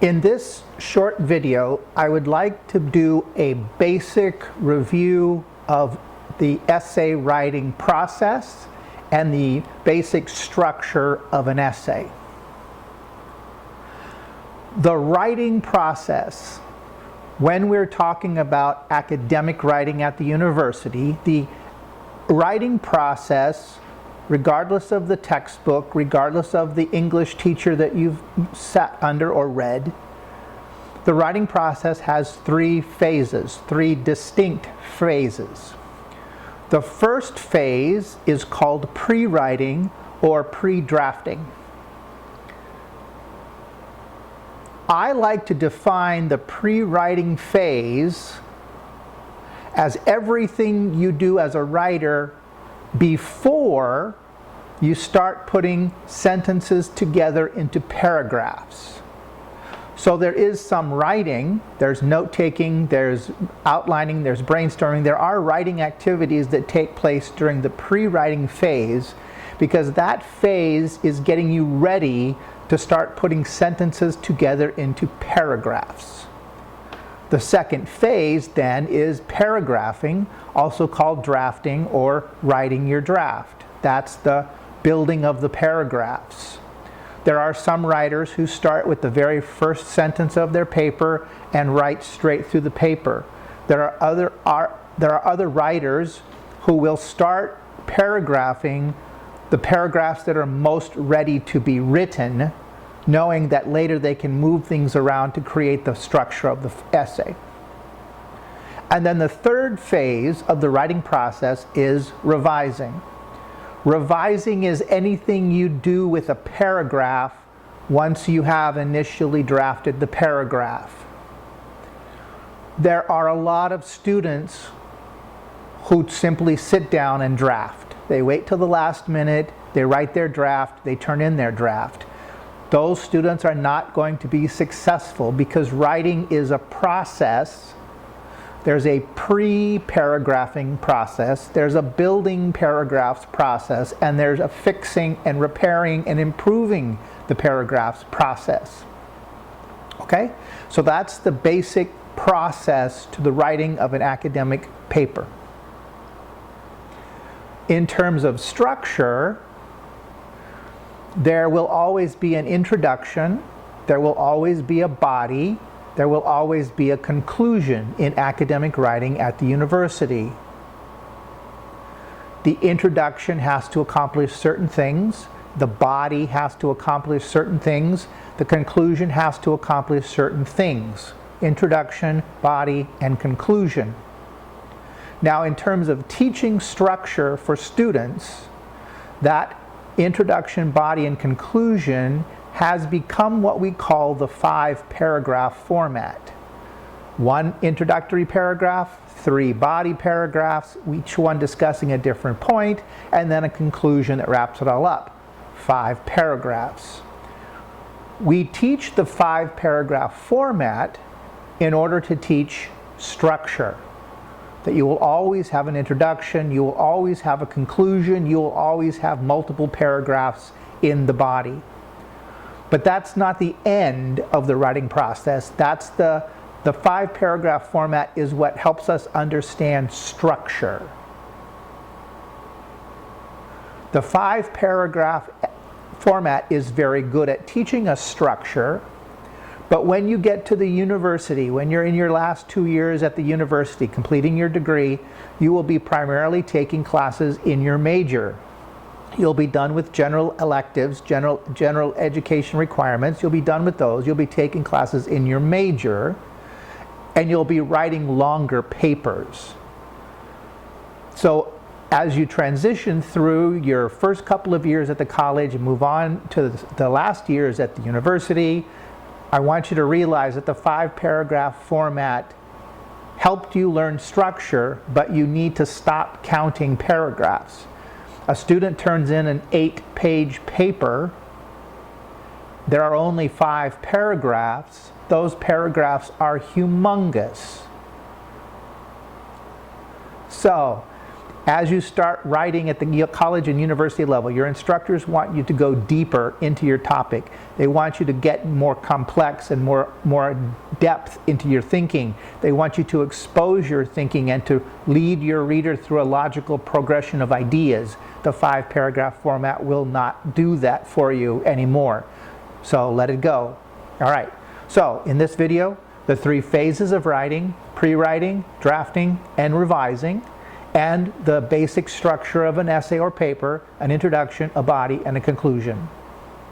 In this short video, I would like to do a basic review of the essay writing process and the basic structure of an essay. The writing process, when we're talking about academic writing at the university, the writing process, regardless of the textbook, regardless of the English teacher that you've sat under or read, the writing process has three phases, three distinct phases. The first phase is called pre-writing or pre-drafting. I like to define the pre-writing phase as everything you do as a writer before you start putting sentences together into paragraphs. So there is some writing, there's note-taking, there's outlining, there's brainstorming. There are writing activities that take place during the pre-writing phase, because that phase is getting you ready to start putting sentences together into paragraphs. The second phase then is paragraphing, also called drafting or writing your draft. That's the building of the paragraphs. There are some writers who start with the very first sentence of their paper and write straight through the paper. There are other writers who will start paragraphing the paragraphs that are most ready to be written, knowing that later they can move things around to create the structure of the essay. And then the third phase of the writing process is revising. Revising is anything you do with a paragraph once you have initially drafted the paragraph. There are a lot of students who simply sit down and draft. They wait till the last minute, they write their draft, they turn in their draft. Those students are not going to be successful, because writing is a process. There's a pre-paragraphing process, there's a building paragraphs process, and there's a fixing and repairing and improving the paragraphs process. Okay? So that's the basic process to the writing of an academic paper. In terms of structure, there will always be an introduction, there will always be a body, there will always be a conclusion in academic writing at the university. The introduction has to accomplish certain things, the body has to accomplish certain things, the conclusion has to accomplish certain things. Introduction, body, and conclusion. Now, in terms of teaching structure for students, that introduction, body, and conclusion has become what we call the 5-paragraph format. 1 introductory paragraph, 3 body paragraphs, each one discussing a different point, and then a conclusion that wraps it all up. 5 paragraphs. We teach the 5-paragraph format in order to teach structure. That you will always have an introduction, you will always have a conclusion, you will always have multiple paragraphs in the body. But that's not the end of the writing process. That's the 5-paragraph format is what helps us understand structure. The 5-paragraph format is very good at teaching us structure, but when you get to the university, when you're in your last 2 years at the university completing your degree, you will be primarily taking classes in your major. You'll be done with general electives, general education requirements. You'll be done with those. You'll be taking classes in your major, and you'll be writing longer papers. So as you transition through your first couple of years at the college and move on to the last years at the university, I want you to realize that the 5-paragraph format helped you learn structure, but you need to stop counting paragraphs. A student turns in an 8-page paper, there are only 5 paragraphs. Those paragraphs are humongous. So, As you start writing at the college and university level, your instructors want you to go deeper into your topic. They want you to get more complex and more depth into your thinking. They want you to expose your thinking and to lead your reader through a logical progression of ideas. The 5-paragraph format will not do that for you anymore. So let it go. All right. So in this video, the 3 phases of writing: pre-writing, drafting, and revising, and the basic structure of an essay or paper: an introduction, a body, and a conclusion.